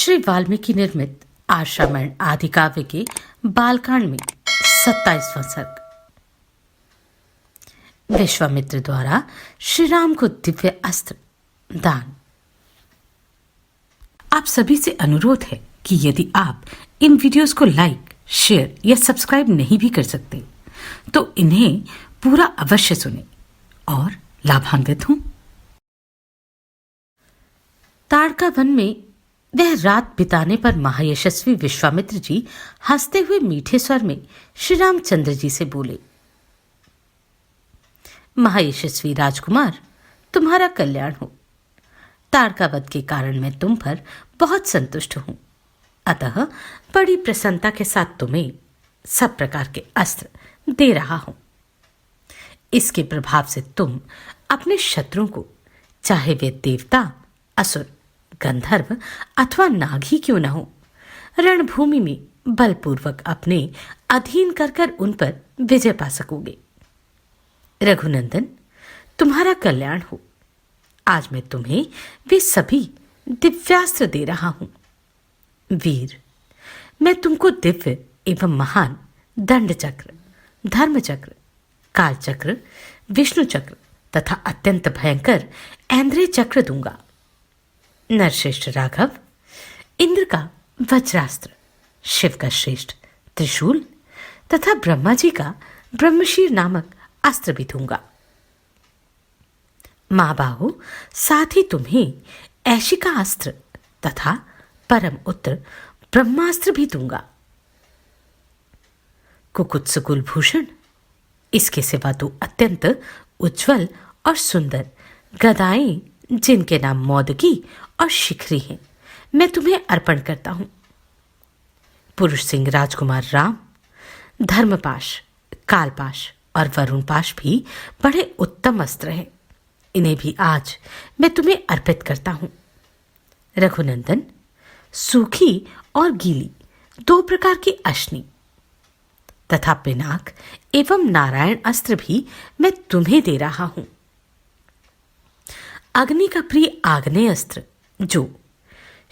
श्री वाल्मीकि निर्मित आश्रमण आदि काव्य के बालकांड में 27वां सर्ग। विश्वामित्र द्वारा श्री राम को दिव्य अस्त्र दान। आप सभी से अनुरोध है कि यदि आप इन वीडियोस को लाइक, शेयर या सब्सक्राइब नहीं भी कर सकते तो इन्हें पूरा अवश्य सुने और लाभान्वित हों। ताड़का वन में वह रात बिताने पर महायशस्वी विश्वामित्र जी हंसते हुए मीठे स्वर में श्री रामचंद्र जी से बोले, महायशस्वी राजकुमार, तुम्हारा कल्याण हो। ताड़कावध के कारण मैं तुम पर बहुत संतुष्ट हूं, अतः बड़ी प्रसन्नता के साथ तुम्हें सब प्रकार के अस्त्र दे रहा हूं। इसके प्रभाव से तुम अपने शत्रुओं को, चाहे वे देवता, असुर, गंधर्व अथवा नाग ही क्यों न हो, रणभूमि में बलपूर्वक अपने अधीन कर उन पर विजय पा सकोगे। रघुनंदन, तुम्हारा कल्याण हो। आज मैं तुम्हें वे सभी दिव्यास्त्र दे रहा हूं। वीर, मैं तुमको दिव्य एवं महान दंड चक्र, धर्म चक्र, काल चक्र, विष्णु चक्र तथा अत्यंत भयंकर ऐन्द्रिय चक्र दूंगा। नरश्रेष्ठ राघव, इंद्र का वज्रास्त्र, शिव का श्रेष्ठ त्रिशूल तथा ब्रह्मा जी का ब्रह्मशीर नामक अस्त्र भी दूंगा। महाबाहो, साथ ही तुम्हें ऐशिका अस्त्र तथा परम उत्तर ब्रह्मास्त्र भी दूंगा। कुकुत्स कुलभूषण, इसके सिवा तो अत्यंत उज्जवल और सुंदर गदाएं जिनके नाम मौदकी और शिखरी हैं, मैं तुम्हें अर्पण करता हूं। पुरुष सिंह राजकुमार राम, धर्मपाश, कालपाश और वरुण पाश भी बड़े उत्तम अस्त्र हैं। इन्हें भी आज मैं तुम्हें अर्पित करता हूं। रघुनंदन, सूखी और गीली दो प्रकार की अश्नि तथा पिनाक एवं नारायण अस्त्र भी मैं तुम्हें दे रहा हूं। अग्नि का प्रिय आग्नेय अस्त्र, जो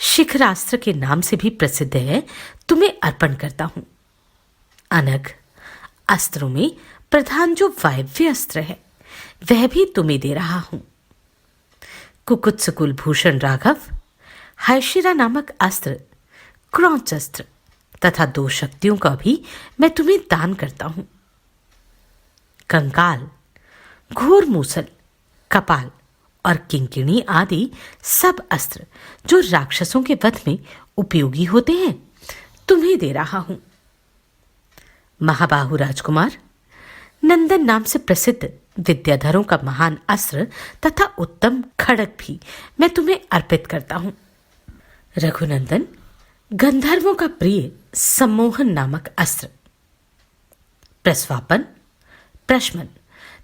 शिखरास्त्र के नाम से भी प्रसिद्ध है, तुम्हें अर्पण करता हूं। अनघ अस्त्रों में प्रधान जो वायव्य अस्त्र है, वह भी तुम्हें दे रहा हूं। कुकुत्स कुलभूषण राघव, हैशिरा नामक अस्त्र, क्रौंच अस्त्र तथा दो शक्तियों का भी मैं तुम्हें दान करता हूं। कंकाल, घोर मूसल, कपाल और किंकिणी आदि सब अस्त्र जो राक्षसों के वध में उपयोगी होते हैं, तुम्हें दे रहा हूं। महाबाहु राजकुमार, नंदन नाम से प्रसिद्ध विद्याधरों का महान अस्त्र तथा उत्तम खड़ग भी मैं तुम्हें अर्पित करता हूं। रघुनंदन, गंधर्वों का प्रिय सम्मोहन नामक अस्त्र, प्रस्वापन, प्रशमन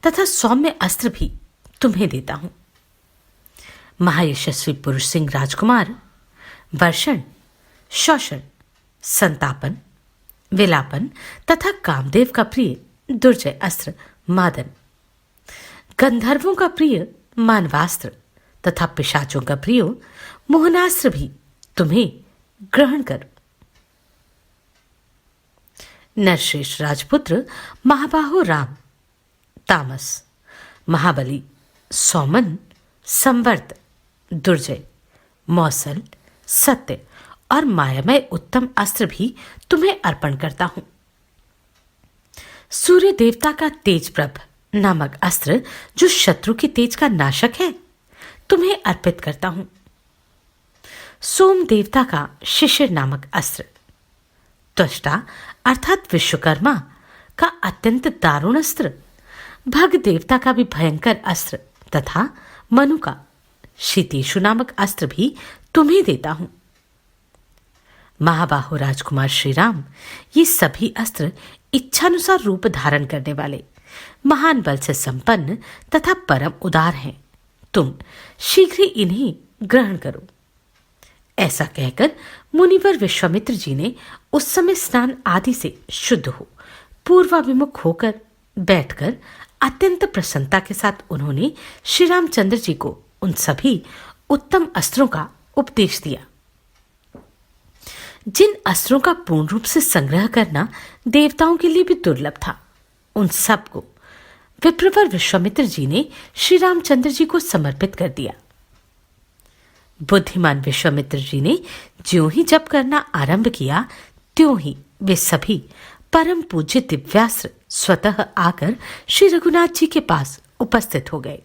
तथा सौम्य अस्त्र भी तुम्हें देता हूं। महायशस्वी पुरुष सिंह राजकुमार, वर्षण, शोषण, संतापन, विलापन तथा कामदेव का प्रिय दुर्जय अस्त्र मादन, गंधर्वों का प्रिय मानवास्त्र तथा पिशाचों का प्रिय मोहनास्त्र भी तुम्हें ग्रहण कर। नरश्रेष्ठ राजपुत्र महाबाहो राम, तामस, महाबली, सौमन, संवर्त, दुर्जय, मौसल, सत्य और मायामय उत्तम अस्त्र भी तुम्हें अर्पण करता हूं। सूर्य देवता का तेजप्रभ नामक अस्त्र, जो शत्रु के तेज का नाशक है, तुम्हें अर्पित करता हूं। सोम देवता का शिशिर नामक अस्त्र, त्वष्टा अर्थात विश्वकर्मा का अत्यंत दारुण अस्त्र, भग देवता का भी भयंकर अस्त्र तथा मनु का शीतेशु नामक अस्त्र भी तुम्हें देता हूं। महाबाहो राजकुमार श्री राम, ये सभी अस्त्र इच्छानुसार रूप धारण करने वाले, महान बल से संपन्न तथा परम उदार हैं। तुम शीघ्र ही इन्हें ग्रहण करो। ऐसा कहकर मुनिवर विश्वामित्र जी ने उस समय स्नान आदि से शुद्ध हो पूर्वाभिमुख होकर बैठकर अत्यंत प्रसन्नता के साथ उन्होंने श्री रामचंद्र जी को उन सभी उत्तम अस्त्रों का उपदेश दिया। जिन अस्त्रों का पूर्ण रूप से संग्रह करना देवताओं के लिए भी दुर्लभ था, उन सब को विप्रवर विश्वामित्र जी ने श्री रामचंद्र जी को समर्पित कर दिया। बुद्धिमान विश्वामित्र जी ने ज्यों ही जप करना आरंभ किया, त्यों ही वे सभी परम पूज्य दिव्यास्त्र स्वतः आकर श्री रघुनाथ जी के पास उपस्थित हो गए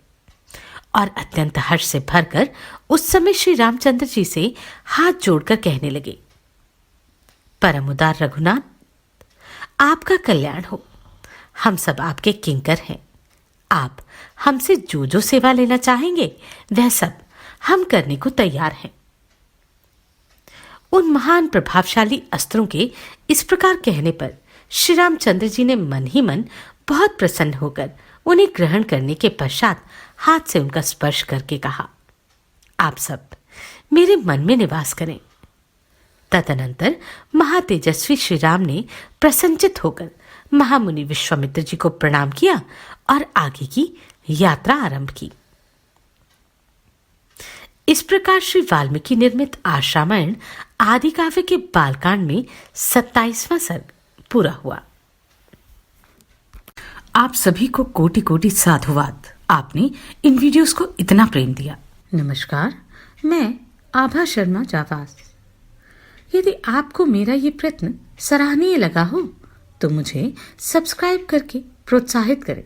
और अत्यंत हर्ष से भरकर उस समय श्री रामचंद्र जी से हाथ जोड़कर कहने लगे, परम उदार रघुनाथ, आपका कल्याण हो। हम सब आपके किंकर हैं। आप हमसे जो जो सेवा लेना चाहेंगे वह सब हम करने को तैयार हैं। उन महान प्रभावशाली अस्त्रों के इस प्रकार कहने पर श्री रामचंद्र जी ने मन ही मन बहुत प्रसन्न होकर उन्हें ग्रहण करने के पश्चात हाथ से उनका स्पर्श करके कहा, आप सब मेरे मन में निवास करें। तदनंतर महातेजस्वी श्री राम ने प्रसन्नचित होकर महामुनि विश्वामित्र जी को प्रणाम किया और आगे की यात्रा आरंभ की। इस प्रकार श्री वाल्मीकि निर्मित आश्रामायण आदि काव्य के बालकांड में 27वां सर्ग पूरा हुआ। आप सभी को कोटि कोटि साधुवाद। आपने इन वीडियोस को इतना प्रेम दिया। नमस्कार, मैं आभा शर्मा जावास। यदि आपको मेरा ये प्रयत्न सराहनीय लगा हो तो मुझे सब्सक्राइब करके प्रोत्साहित करें।